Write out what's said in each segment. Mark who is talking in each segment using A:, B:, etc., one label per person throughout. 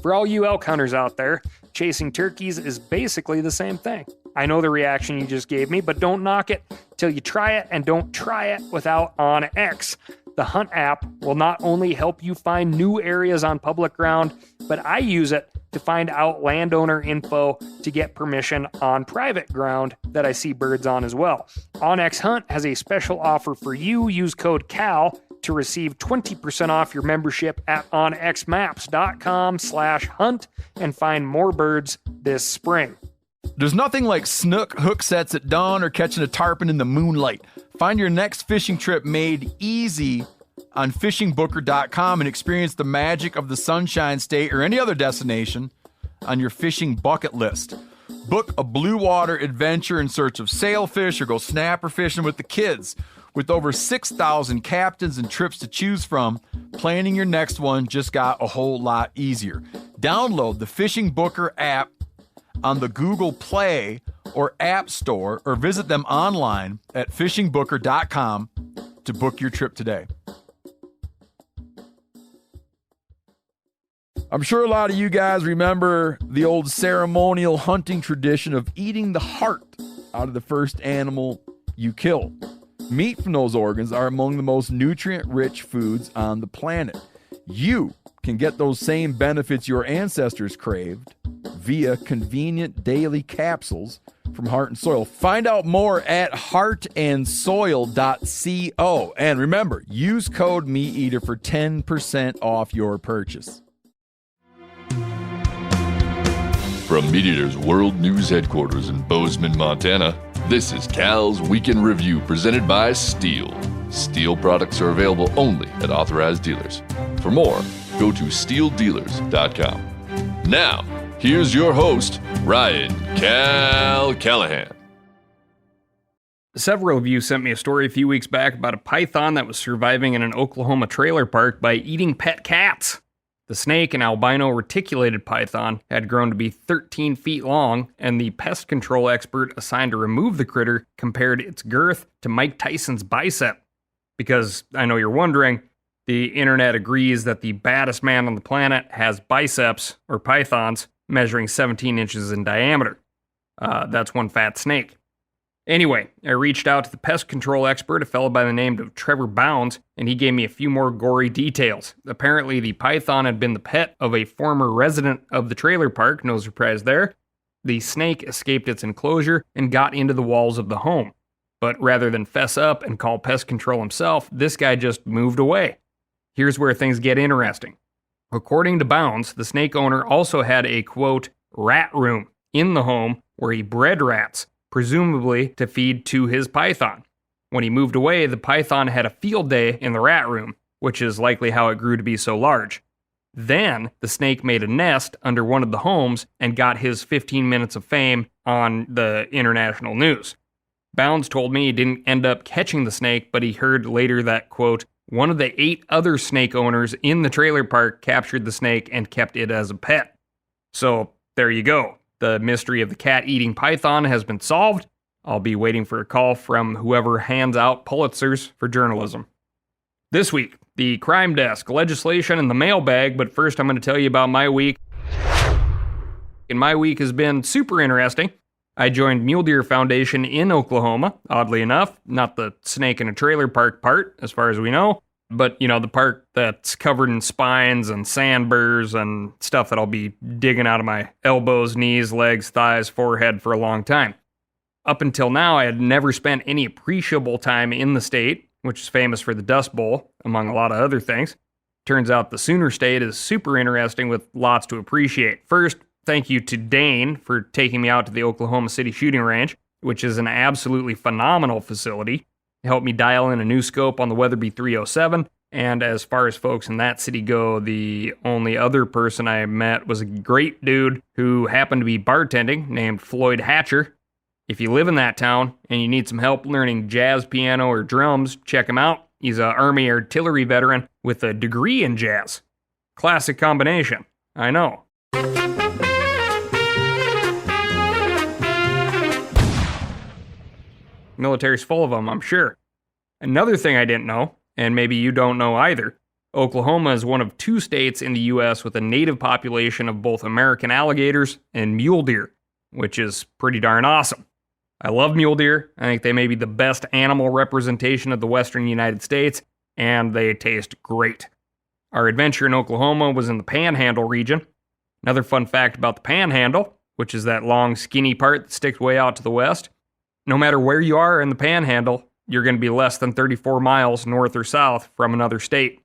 A: For all you elk hunters out there, chasing turkeys is basically the same thing. I know the reaction you just gave me, but don't knock it till you try it, and don't try it without OnX. The Hunt app will not only help you find new areas on public ground, but I use it to find out landowner info to get permission on private ground that I see birds on as well. OnX Hunt has a special offer for you. Use code CAL to receive 20% off your membership at onxmaps.com/hunt and find more birds this spring.
B: There's nothing like snook hook sets at dawn or catching a tarpon in the moonlight. Find your next fishing trip made easy on fishingbooker.com and experience the magic of the Sunshine State or any other destination on your fishing bucket list. Book a blue water adventure in search of sailfish or go snapper fishing with the kids. With over 6,000 captains and trips to choose from, planning your next one just got a whole lot easier. Download the Fishing Booker app on the Google Play or App Store, or visit them online at fishingbooker.com to book your trip today. I'm sure a lot of you guys remember the old ceremonial hunting tradition of eating the heart out of the first animal you kill. Meat from those organs are among the most nutrient-rich foods on the planet. You can get those same benefits your ancestors craved via convenient daily capsules from Heart and Soil. Find out more at heartandsoil.co. And remember, use code MeatEater for 10% off your purchase.
C: From MeatEater's World News Headquarters in Bozeman, Montana, this is Cal's Weekend Review presented by Steel. Steel products are available only at authorized dealers. For more, go to steeldealers.com. Now, here's your host, Ryan Cal Callahan.
A: Several of you sent me a story a few weeks back about a python that was surviving in an Oklahoma trailer park by eating pet cats. The snake, an albino reticulated python, had grown to be 13 feet long, and the pest control expert assigned to remove the critter compared its girth to Mike Tyson's bicep. Because, I know you're wondering, the internet agrees that the baddest man on the planet has biceps, or pythons, measuring 17 inches in diameter. That's one fat snake. Anyway, I reached out to the pest control expert, a fellow by the name of Trevor Bounds, and he gave me a few more gory details. Apparently, the python had been the pet of a former resident of the trailer park, no surprise there. The snake escaped its enclosure and got into the walls of the home. But rather than fess up and call pest control himself, this guy just moved away. Here's where things get interesting. According to Bounds, the snake owner also had a, quote, rat room in the home where he bred rats, presumably to feed to his python. When he moved away, the python had a field day in the rat room, which is likely how it grew to be so large. Then, the snake made a nest under one of the homes and got his 15 minutes of fame on the international news. Bounds told me he didn't end up catching the snake, but he heard later that, quote, one of the 8 other snake owners in the trailer park captured the snake and kept it as a pet. So, there you go. The mystery of the cat-eating python has been solved. I'll be waiting for a call from whoever hands out Pulitzers for journalism. This week, the crime desk, legislation, and the mailbag, but first I'm going to tell you about my week. And my week has been super interesting. I joined Mule Deer Foundation in Oklahoma, oddly enough. Not the snake in a trailer park part, as far as we know, but, you know, the part that's covered in spines and sandburrs and stuff that I'll be digging out of my elbows, knees, legs, thighs, forehead for a long time. Up until now, I had never spent any appreciable time in the state, which is famous for the Dust Bowl, among a lot of other things. Turns out the Sooner State is super interesting with lots to appreciate. First, thank you to Dane for taking me out to the Oklahoma City shooting range, which is an absolutely phenomenal facility. It helped me dial in a new scope on the Weatherby 307, and as far as folks in that city go, the only other person I met was a great dude who happened to be bartending named Floyd Hatcher. If you live in that town and you need some help learning jazz, piano, or drums, check him out. He's an Army artillery veteran with a degree in jazz. Classic combination, I know. Military's full of them, I'm sure. Another thing I didn't know, and maybe you don't know either, Oklahoma is one of 2 states in the U.S. with a native population of both American alligators and mule deer, which is pretty darn awesome. I love mule deer. I think they may be the best animal representation of the western United States, and they taste great. Our adventure in Oklahoma was in the Panhandle region. Another fun fact about the Panhandle, which is that long, skinny part that sticks way out to the west, no matter where you are in the Panhandle, you're going to be less than 34 miles north or south from another state.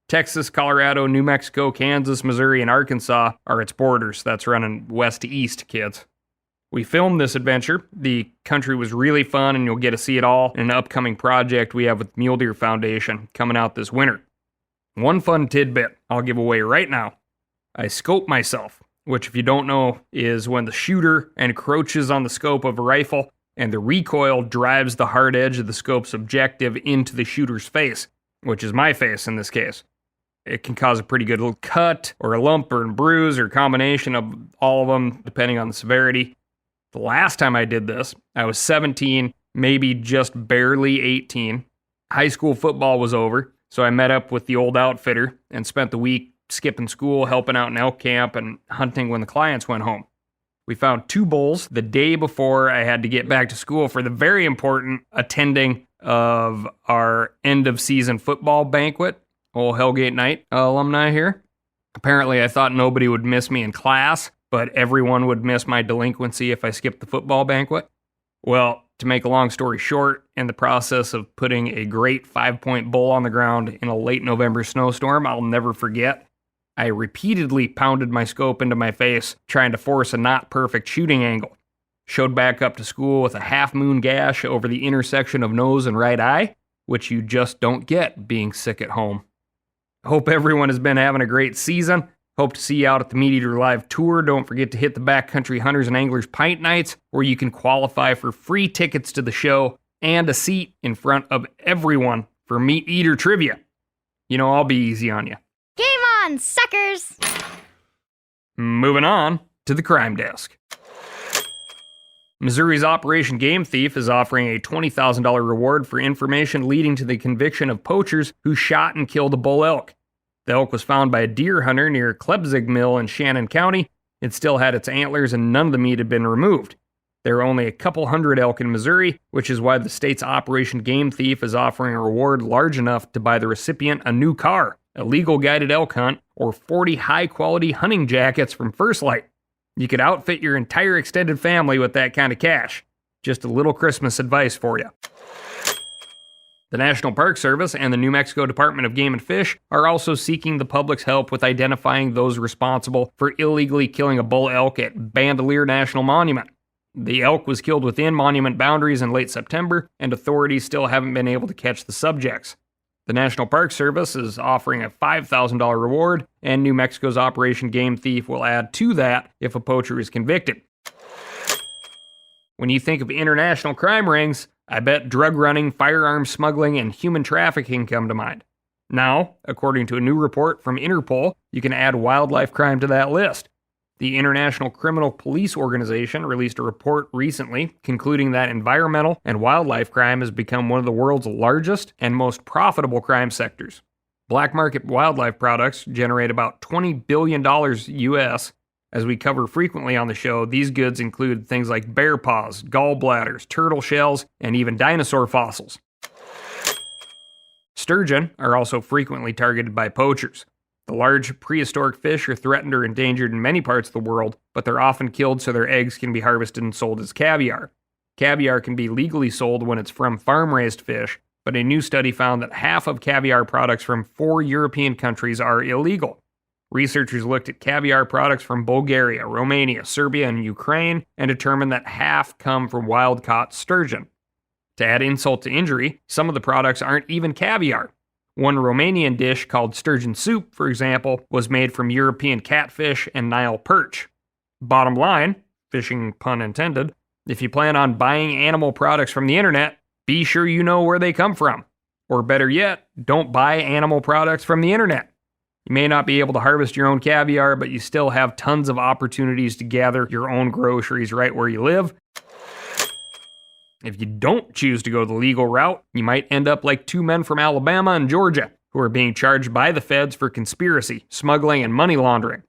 A: Texas, Colorado, New Mexico, Kansas, Missouri, and Arkansas are its borders. That's running west to east, kids. We filmed this adventure. The country was really fun, and you'll get to see it all in an upcoming project we have with Mule Deer Foundation coming out this winter. One fun tidbit I'll give away right now. I scope myself, which if you don't know is when the shooter encroaches on the scope of a rifle and the recoil drives the hard edge of the scope's objective into the shooter's face, which is my face in this case. It can cause a pretty good little cut or a lump or a bruise or a combination of all of them, depending on the severity. The last time I did this, I was 17, maybe just barely 18. High school football was over, so I met up with the old outfitter and spent the week skipping school, helping out in elk camp, and hunting when the clients went home. We found 2 bulls the day before I had to get back to school for the very important attending of our end-of-season football banquet. Old Hellgate Night alumni here. Apparently, I thought nobody would miss me in class, but everyone would miss my delinquency if I skipped the football banquet. Well, to make a long story short, in the process of putting a great 5-point bull on the ground in a late November snowstorm I'll never forget, I repeatedly pounded my scope into my face, trying to force a not perfect shooting angle. Showed back up to school with a half-moon gash over the intersection of nose and right eye, which you just don't get being sick at home. Hope everyone has been having a great season. Hope to see you out at the Meat Eater Live Tour. Don't forget to hit the Backcountry Hunters and Anglers Pint Nights, where you can qualify for free tickets to the show and a seat in front of everyone for Meat Eater Trivia. You know, I'll be easy on you.
D: Game on, suckers!
A: Moving on to the crime desk. Missouri's Operation Game Thief is offering a $20,000 reward for information leading to the conviction of poachers who shot and killed a bull elk. The elk was found by a deer hunter near Klebzig Mill in Shannon County. It still had its antlers and none of the meat had been removed. There are only a couple hundred elk in Missouri, which is why the state's Operation Game Thief is offering a reward large enough to buy the recipient a new car, a legal guided elk hunt, or 40 high-quality hunting jackets from First Light. You could outfit your entire extended family with that kind of cash. Just a little Christmas advice for you. The National Park Service and the New Mexico Department of Game and Fish are also seeking the public's help with identifying those responsible for illegally killing a bull elk at Bandelier National Monument. The elk was killed within monument boundaries in late September, and authorities still haven't been able to catch the subjects. The National Park Service is offering a $5,000 reward, and New Mexico's Operation Game Thief will add to that if a poacher is convicted. When you think of international crime rings, I bet drug running, firearms smuggling, and human trafficking come to mind. Now, according to a new report from Interpol, you can add wildlife crime to that list. The International Criminal Police Organization released a report recently concluding that environmental and wildlife crime has become one of the world's largest and most profitable crime sectors. Black market wildlife products generate about $20 billion US. As we cover frequently on the show, these goods include things like bear paws, gallbladders, turtle shells, and even dinosaur fossils. Sturgeon are also frequently targeted by poachers. The large prehistoric fish are threatened or endangered in many parts of the world, but they're often killed so their eggs can be harvested and sold as caviar. Caviar can be legally sold when it's from farm-raised fish, but a new study found that half of caviar products from 4 European countries are illegal. Researchers looked at caviar products from Bulgaria, Romania, Serbia, and Ukraine and determined that half come from wild-caught sturgeon. To add insult to injury, some of the products aren't even caviar. One Romanian dish called sturgeon soup, for example, was made from European catfish and Nile perch. Bottom line, fishing pun intended, if you plan on buying animal products from the internet, be sure you know where they come from. Or better yet, don't buy animal products from the internet. You may not be able to harvest your own caviar, but you still have tons of opportunities to gather your own groceries right where you live. If you don't choose to go the legal route, you might end up like 2 men from Alabama and Georgia, who are being charged by the feds for conspiracy, smuggling, and money laundering.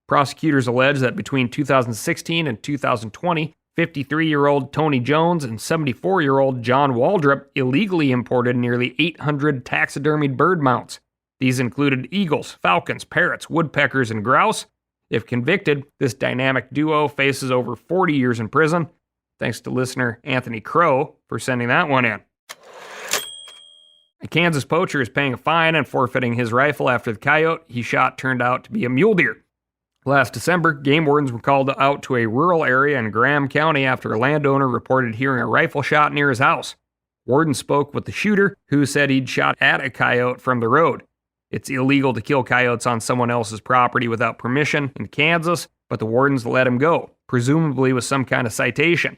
A: Prosecutors allege that between 2016 and 2020, 53-year-old Tony Jones and 74-year-old John Waldrop illegally imported nearly 800 taxidermied bird mounts. These included eagles, falcons, parrots, woodpeckers, and grouse. If convicted, this dynamic duo faces over 40 years in prison. Thanks to listener Anthony Crow for sending that one in. A Kansas poacher is paying a fine and forfeiting his rifle after the coyote he shot turned out to be a mule deer. Last December, game wardens were called out to a rural area in Graham County after a landowner reported hearing a rifle shot near his house. Wardens spoke with the shooter, who said he'd shot at a coyote from the road. It's illegal to kill coyotes on someone else's property without permission in Kansas, but the wardens let him go, presumably with some kind of citation.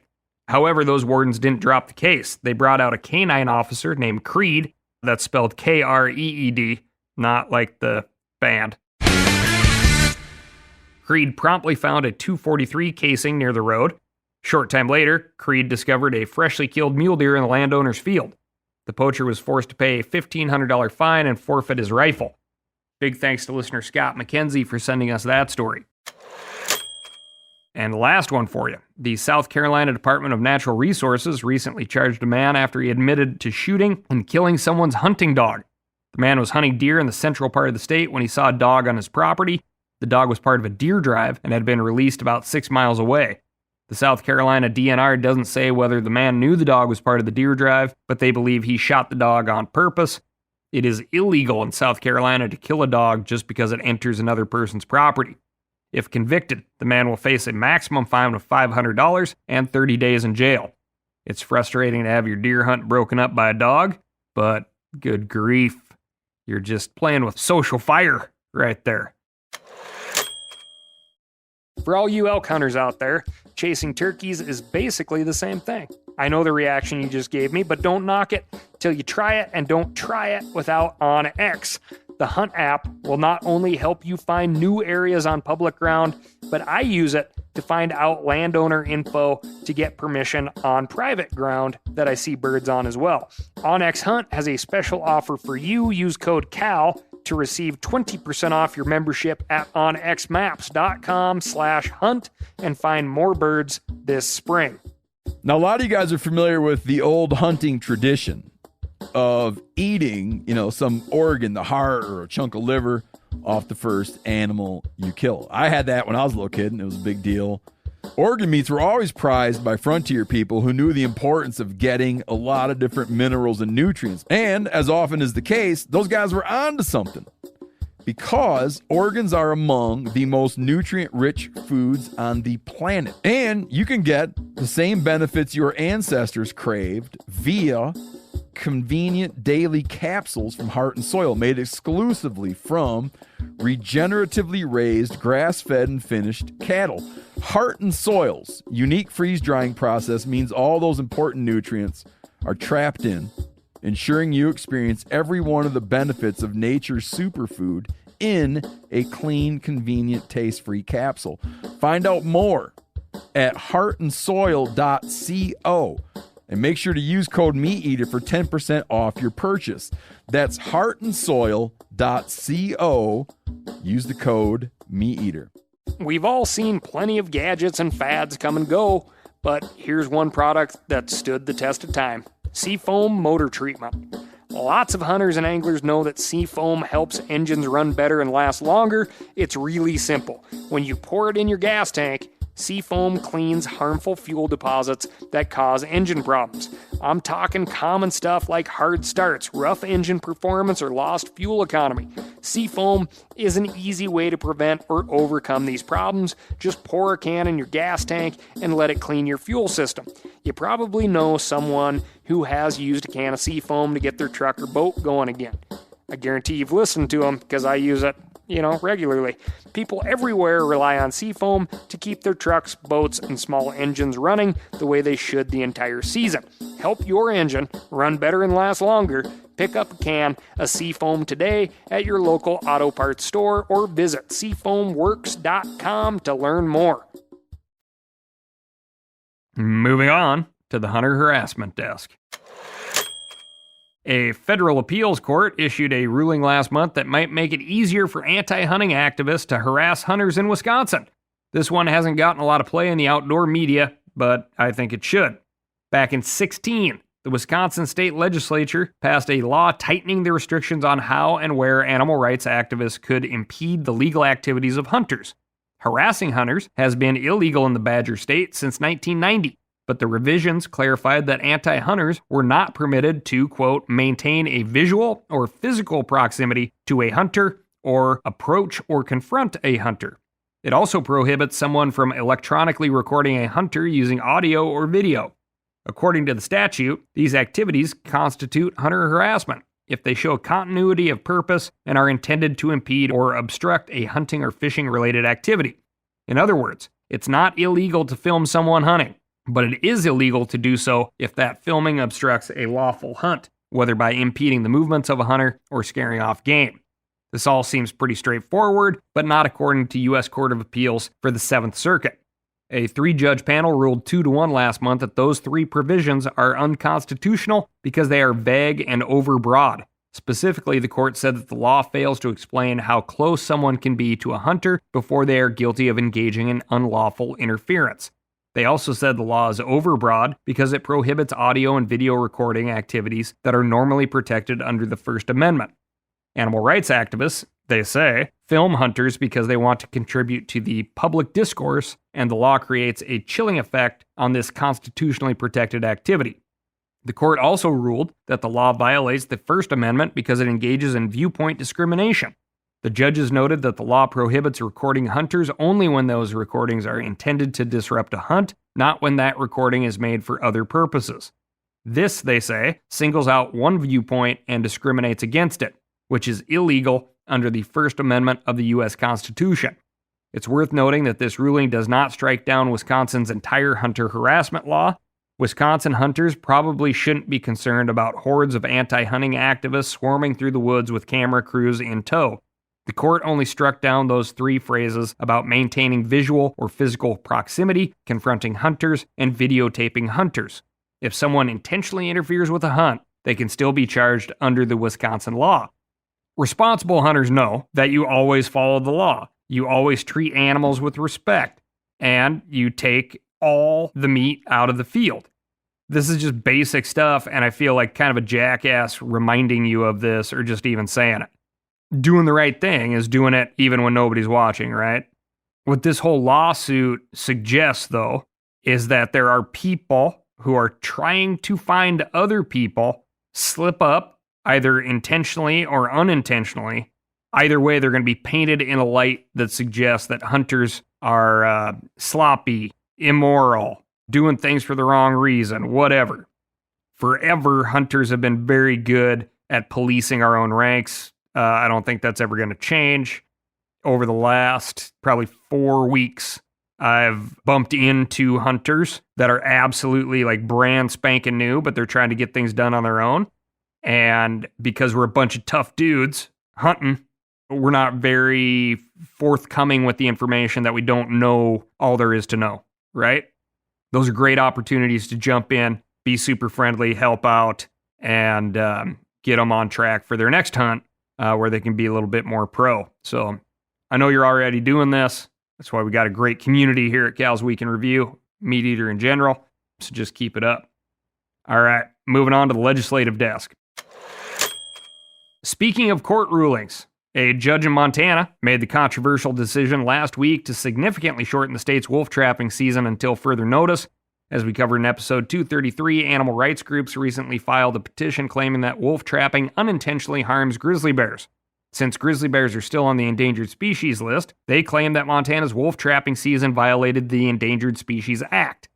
A: However, those wardens didn't drop the case. They brought out a canine officer named Creed, that's spelled K-R-E-E-D, not like the band. Creed promptly found a .243 casing near the road. Short time later, Creed discovered a freshly killed mule deer in the landowner's field. The poacher was forced to pay a $1,500 fine and forfeit his rifle. Big thanks to listener Scott McKenzie for sending us that story. And the last one for you. The South Carolina Department of Natural Resources recently charged a man after he admitted to shooting and killing someone's hunting dog. The man was hunting deer in the central part of the state when he saw a dog on his property. The dog was part of a deer drive and had been released about 6 miles away. The South Carolina DNR doesn't say whether the man knew the dog was part of the deer drive, but they believe he shot the dog on purpose. It is illegal in South Carolina to kill a dog just because it enters another person's property. If convicted, the man will face a maximum fine of $500 and 30 days in jail. It's frustrating to have your deer hunt broken up by a dog, but good grief, you're just playing with social fire right there. For all you elk hunters out there, chasing turkeys is basically the same thing. I know the reaction you just gave me, but don't knock it till you try it, and don't try it without OnX. The Hunt app will not only help you find new areas on public ground, but I use it to find out landowner info to get permission on private ground that I see birds on as well. OnX Hunt has a special offer for you. Use code CAL to receive 20% off your membership at onxmaps.com/hunt and find more birds this spring.
B: Now, a lot of you guys are familiar with the old hunting tradition of eating, some organ, the heart or a chunk of liver off the first animal you kill. I had that when I was a little kid, and it was a big deal. Organ meats were always prized by frontier people who knew the importance of getting a lot of different minerals and nutrients. And as often is the case, those guys were onto something, because organs are among the most nutrient-rich foods on the planet. And you can get the same benefits your ancestors craved via convenient daily capsules from Heart and Soil, made exclusively from regeneratively raised, grass-fed, and finished cattle. Heart and Soil's unique freeze-drying process means all those important nutrients are trapped in, ensuring you experience every one of the benefits of nature's superfood in a clean, convenient, taste-free capsule. Find out more at heartandsoil.co. And make sure to use code MeatEater for 10% off your purchase. That's heartandsoil.co. Use the code MeatEater.
A: We've all seen plenty of gadgets and fads come and go, but here's one product that stood the test of time: Seafoam Motor Treatment. Lots of hunters and anglers know that Seafoam helps engines run better and last longer. It's really simple. When you pour it in your gas tank, Seafoam cleans harmful fuel deposits that cause engine problems. I'm talking common stuff like hard starts, rough engine performance, or lost fuel economy. Seafoam is an easy way to prevent or overcome these problems. Just pour a can in your gas tank and let it clean your fuel system. You probably know someone who has used a can of Seafoam to get their truck or boat going again. I guarantee you've listened to them because I use it, regularly. People everywhere rely on Seafoam to keep their trucks, boats, and small engines running the way they should the entire season. Help your engine run better and last longer. Pick up a can of Seafoam today at your local auto parts store or visit seafoamworks.com to learn more. Moving on to the Hunter Harassment Desk. A federal appeals court issued a ruling last month that might make it easier for anti-hunting activists to harass hunters in Wisconsin. This one hasn't gotten a lot of play in the outdoor media, but I think it should. Back in 2016, the Wisconsin state legislature passed a law tightening the restrictions on how and where animal rights activists could impede the legal activities of hunters. Harassing hunters has been illegal in the Badger State since 1990, but the revisions clarified that anti-hunters were not permitted to, quote, maintain a visual or physical proximity to a hunter or approach or confront a hunter. It also prohibits someone from electronically recording a hunter using audio or video. According to the statute, these activities constitute hunter harassment if they show continuity of purpose and are intended to impede or obstruct a hunting or fishing-related activity. In other words, it's not illegal to film someone hunting, but it is illegal to do so if that filming obstructs a lawful hunt, whether by impeding the movements of a hunter or scaring off game. This all seems pretty straightforward, but not according to U.S. Court of Appeals for the 7th Circuit. A 3-judge panel ruled 2-1 last month that those 3 provisions are unconstitutional because they are vague and overbroad. Specifically, the court said that the law fails to explain how close someone can be to a hunter before they are guilty of engaging in unlawful interference. They also said the law is overbroad because it prohibits audio and video recording activities that are normally protected under the First Amendment. Animal rights activists, they say, film hunters because they want to contribute to the public discourse, and the law creates a chilling effect on this constitutionally protected activity. The court also ruled that the law violates the First Amendment because it engages in viewpoint discrimination. The judges noted that the law prohibits recording hunters only when those recordings are intended to disrupt a hunt, not when that recording is made for other purposes. This, they say, singles out one viewpoint and discriminates against it, which is illegal under the First Amendment of the U.S. Constitution. It's worth noting that this ruling does not strike down Wisconsin's entire hunter harassment law. Wisconsin hunters probably shouldn't be concerned about hordes of anti-hunting activists swarming through the woods with camera crews in tow. The court only struck down those 3 phrases about maintaining visual or physical proximity, confronting hunters, and videotaping hunters. If someone intentionally interferes with a hunt, they can still be charged under the Wisconsin law. Responsible hunters know that you always follow the law. You always treat animals with respect, and you take all the meat out of the field. This is just basic stuff, and I feel like kind of a jackass reminding you of this or just even saying it. Doing the right thing is doing it even when nobody's watching, right? What this whole lawsuit suggests, though, is that there are people who are trying to find other people, slip up, either intentionally or unintentionally. Either way, they're going to be painted in a light that suggests that hunters are sloppy, immoral, doing things for the wrong reason, whatever. Forever, hunters have been very good at policing our own ranks. I don't think that's ever going to change. Over the last probably 4 weeks, I've bumped into hunters that are absolutely like brand spanking new, but they're trying to get things done on their own. And because we're a bunch of tough dudes hunting, we're not very forthcoming with the information that we don't know all there is to know, right? Those are great opportunities to jump in, be super friendly, help out, and get them on track for their next hunt where they can be a little bit more pro. So I know you're already doing this. That's why we got a great community here at Cal's Week in Review, Meat Eater in general. So just keep it up. All right, moving on to the legislative desk. Speaking of court rulings, a judge in Montana made the controversial decision last week to significantly shorten the state's wolf trapping season until further notice. As we covered in episode 233, animal rights groups recently filed a petition claiming that wolf trapping unintentionally harms grizzly bears. Since grizzly bears are still on the endangered species list, they claim that Montana's wolf trapping season violated the Endangered Species Act.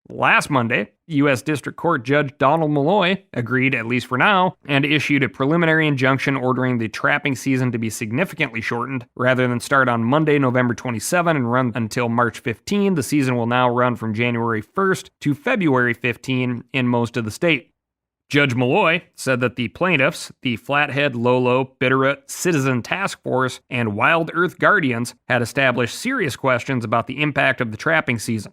A: Last Monday, U.S. District Court Judge Donald Malloy agreed, at least for now, and issued a preliminary injunction ordering the trapping season to be significantly shortened. Rather than start on Monday, November 27 and run until March 15, the season will now run from January 1st to February 15 in most of the state. Judge Malloy said that the plaintiffs, the Flathead, Lolo, Bitterroot, Citizen Task Force, and Wild Earth Guardians, had established serious questions about the impact of the trapping season.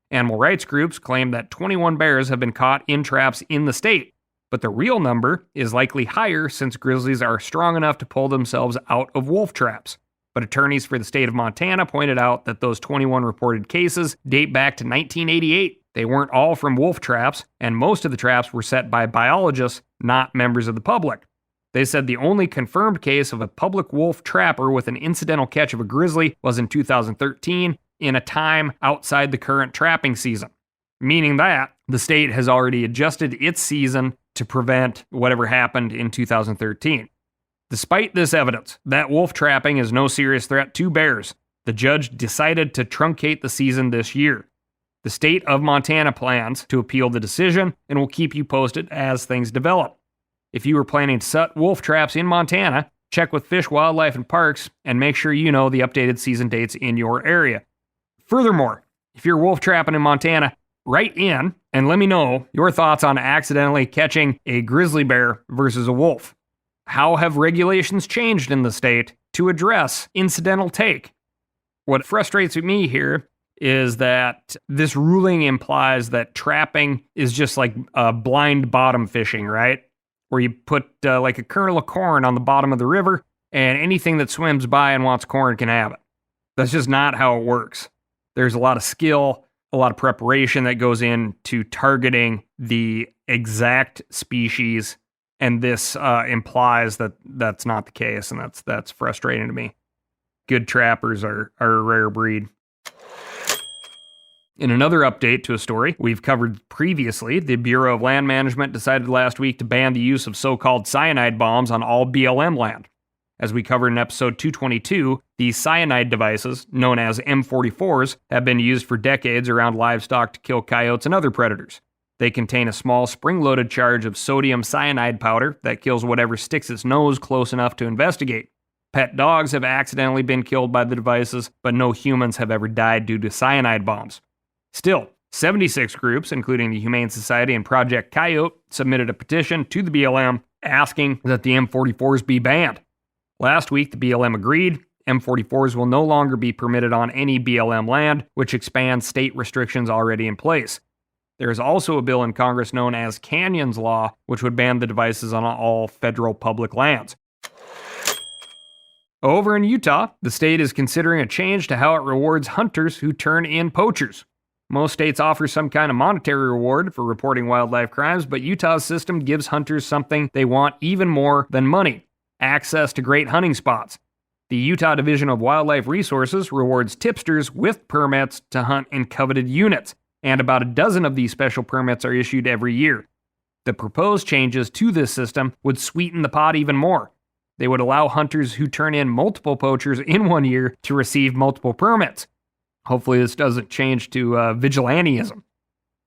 A: Animal rights groups claim that 21 bears have been caught in traps in the state. but the real number is likely higher since grizzlies are strong enough to pull themselves out of wolf traps. But attorneys for the state of Montana pointed out that those 21 reported cases date back to 1988. They weren't all from wolf traps, and most of the traps were set by biologists, not members of the public. They said the only confirmed case of a public wolf trapper with an incidental catch of a grizzly was in 2013, in a time outside the current trapping season, meaning that the state has already adjusted its season to prevent whatever happened in 2013. Despite this evidence that wolf trapping is no serious threat to bears, the judge decided to truncate the season this year. The state of Montana plans to appeal the decision and will keep you posted as things develop. If you are planning to set wolf traps in Montana, check with Fish, Wildlife, and Parks and make sure you know the updated season dates in your area. Furthermore, if you're wolf trapping in Montana, write in and let me know your thoughts on accidentally catching a grizzly bear versus a wolf. How have regulations changed in the state to address incidental take? What frustrates me here is that this ruling implies that trapping is just like blind bottom fishing, right? Where you put like a kernel of corn on the bottom of the river and anything that swims by and wants corn can have it. That's just not how it works. There's a lot of skill, a lot of preparation that goes into targeting the exact species, and this implies that that's not the case, and that's frustrating to me. Good trappers are a rare breed. In another update to a story we've covered previously, the Bureau of Land Management decided last week to ban the use of so-called cyanide bombs on all BLM land. As we covered in episode 222, these cyanide devices, known as M44s, have been used for decades around livestock to kill coyotes and other predators. They contain a small spring-loaded charge of sodium cyanide powder that kills whatever sticks its nose close enough to investigate. Pet dogs have accidentally been killed by the devices, but no humans have ever died due to cyanide bombs. Still, 76 groups, including the Humane Society and Project Coyote, submitted a petition to the BLM asking that the M44s be banned. Last week, the BLM agreed. M44s will no longer be permitted on any BLM land, which expands state restrictions already in place. There is also a bill in Congress known as Canyons Law, which would ban the devices on all federal public lands. Over in Utah, the state is considering a change to how it rewards hunters who turn in poachers. Most states offer some kind of monetary reward for reporting wildlife crimes, but Utah's system gives hunters something they want even more than money: access to great hunting spots. The Utah Division of Wildlife Resources rewards tipsters with permits to hunt in coveted units, and about a dozen of these special permits are issued every year. The proposed changes to this system would sweeten the pot even more. They would allow hunters who turn in multiple poachers in 1 year to receive multiple permits. Hopefully this doesn't change to vigilantism.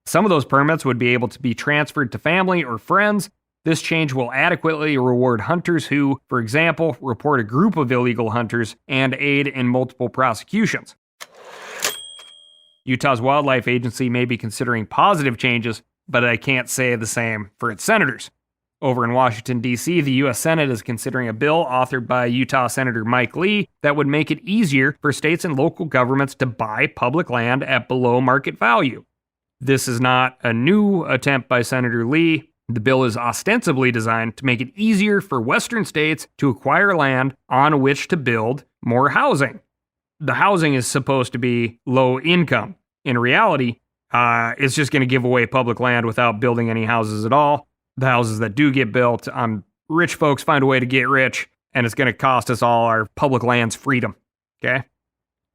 A: Some of those permits would be able to be transferred to family or friends. This change will adequately reward hunters who, for example, report a group of illegal hunters and aid in multiple prosecutions. Utah's Wildlife Agency may be considering positive changes, but I can't say the same for its senators. Over in Washington, D.C., the U.S. Senate is considering a bill authored by Utah Senator Mike Lee that would make it easier for states and local governments to buy public land at below market value. This is not a new attempt by Senator Lee. The bill is ostensibly designed to make it easier for Western states to acquire land on which to build more housing. The housing is supposed to be low income. In reality, it's just going to give away public land without building any houses at all. The houses that do get built, rich folks find a way to get rich, and it's going to cost us all our public land's freedom. Okay?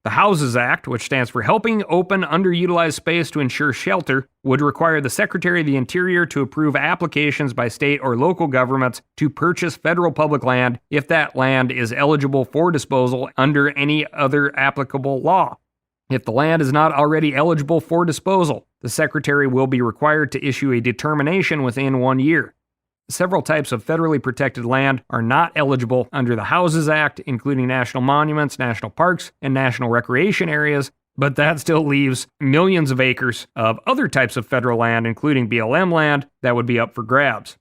A: The Houses Act, which stands for Helping Open Underutilized Space to Ensure Shelter, would require the Secretary of the Interior to approve applications by state or local governments to purchase federal public land if that land is eligible for disposal under any other applicable law. If the land is not already eligible for disposal, the Secretary will be required to issue a determination within 1 year. Several types of federally protected land are not eligible under the Houses Act, including national monuments, national parks, and national recreation areas, but that still leaves millions of acres of other types of federal land, including BLM land, that would be up for grabs.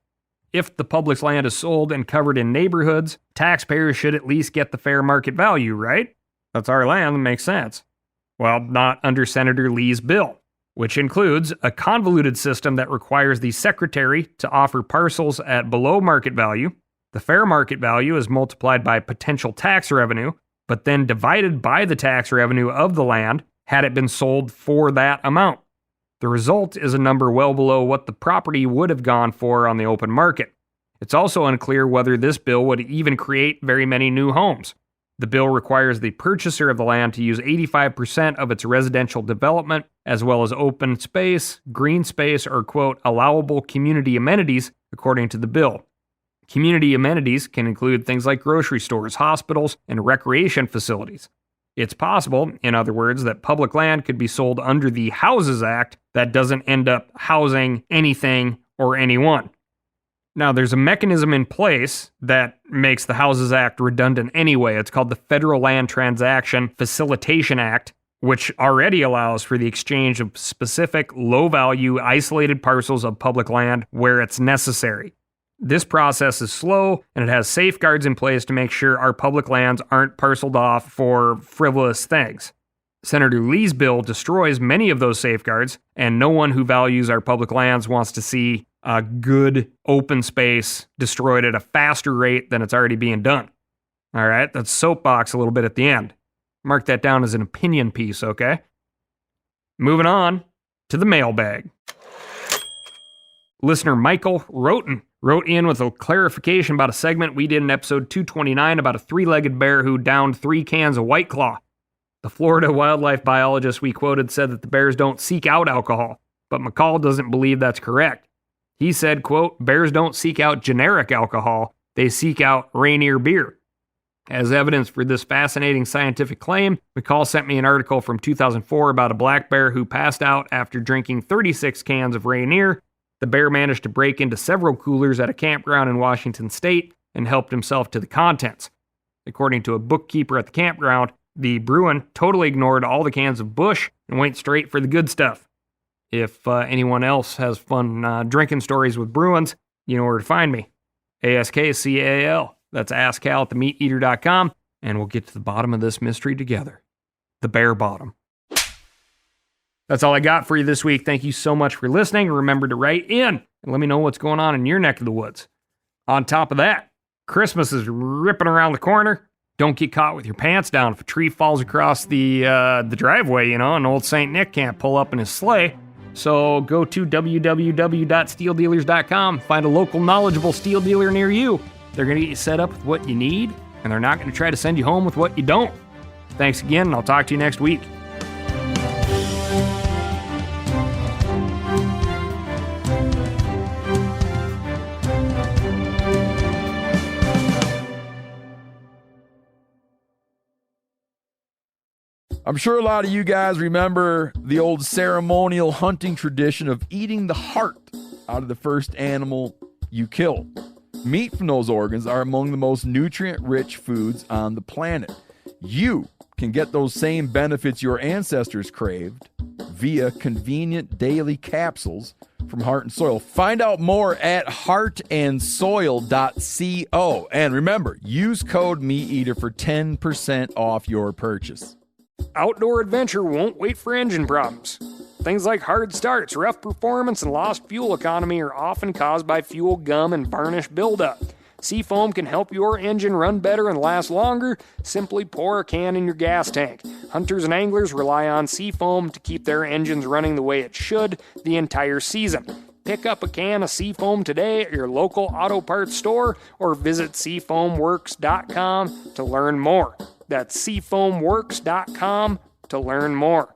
A: If the public's land is sold and covered in neighborhoods, taxpayers should at least get the fair market value, right? That's our land, that makes sense. Well, not under Senator Lee's bill. which includes a convoluted system that requires the secretary to offer parcels at below market value. The fair market value is multiplied by potential tax revenue, but then divided by the tax revenue of the land had it been sold for that amount. The result is a number well below what the property would have gone for on the open market. It's also unclear whether this bill would even create very many new homes. The bill requires the purchaser of the land to use 85% of its residential development, as well as open space, green space, or, quote, allowable community amenities, according to the bill. Community amenities can include things like grocery stores, hospitals, and recreation facilities. It's possible, in other words, that public land could be sold under the Houses Act that doesn't end up housing anything or anyone. Now, there's a mechanism in place that makes the Houses Act redundant anyway. It's called the Federal Land Transaction Facilitation Act, which already allows for the exchange of specific, low-value, isolated parcels of public land where it's necessary. This process is slow, and it has safeguards in place to make sure our public lands aren't parceled off for frivolous things. Senator Lee's bill destroys many of those safeguards, and no one who values our public lands wants to see a good open space destroyed at a faster rate than it's already being done. All right, that's soapbox a little bit at the end. Mark that down as an opinion piece, okay? Moving on to the mailbag. Listener Michael Roten wrote in with a clarification about a segment we did in episode 229 about a three-legged bear who downed 3 cans of White Claw. The Florida wildlife biologist we quoted said that the bears don't seek out alcohol, but McCall doesn't believe that's correct. He said, quote, bears don't seek out generic alcohol, they seek out Rainier beer. As evidence for this fascinating scientific claim, McCall sent me an article from 2004 about a black bear who passed out after drinking 36 cans of Rainier. The bear managed to break into several coolers at a campground in Washington state and helped himself to the contents. According to a bookkeeper at the campground, the Bruin totally ignored all the cans of Busch and went straight for the good stuff. If anyone else has fun drinking stories with Bruins, you know where to find me. ASKCAL. That's AskCal at themeateater.com, and we'll get to the bottom of this mystery together. The bear bottom. That's all I got for you this week. Thank you so much for listening. Remember to write in and let me know what's going on in your neck of the woods. On top of that, Christmas is ripping around the corner. Don't get caught with your pants down if a tree falls across the driveway, and old St. Nick can't pull up in his sleigh. So go to www.steeldealers.com, find a local knowledgeable steel dealer near you. They're going to get you set up with what you need, and they're not going to try to send you home with what you don't. Thanks again, and I'll talk to you next week.
B: I'm sure a lot of you guys remember the old ceremonial hunting tradition of eating the heart out of the first animal you kill. Meat from those organs are among the most nutrient-rich foods on the planet. You can get those same benefits your ancestors craved via convenient daily capsules from Heart and Soil. Find out more at heartandsoil.co. And remember, use code MeatEater for 10% off your purchase.
A: Outdoor adventure won't wait for engine problems. Things like hard starts, rough performance, and lost fuel economy are often caused by fuel gum and varnish buildup. Seafoam can help your engine run better and last longer. Simply pour a can in your gas tank. Hunters and anglers rely on Seafoam to keep their engines running the way it should the entire season. Pick up a can of Seafoam today at your local auto parts store or visit seafoamworks.com to learn more. That's seafoamworks.com to learn more.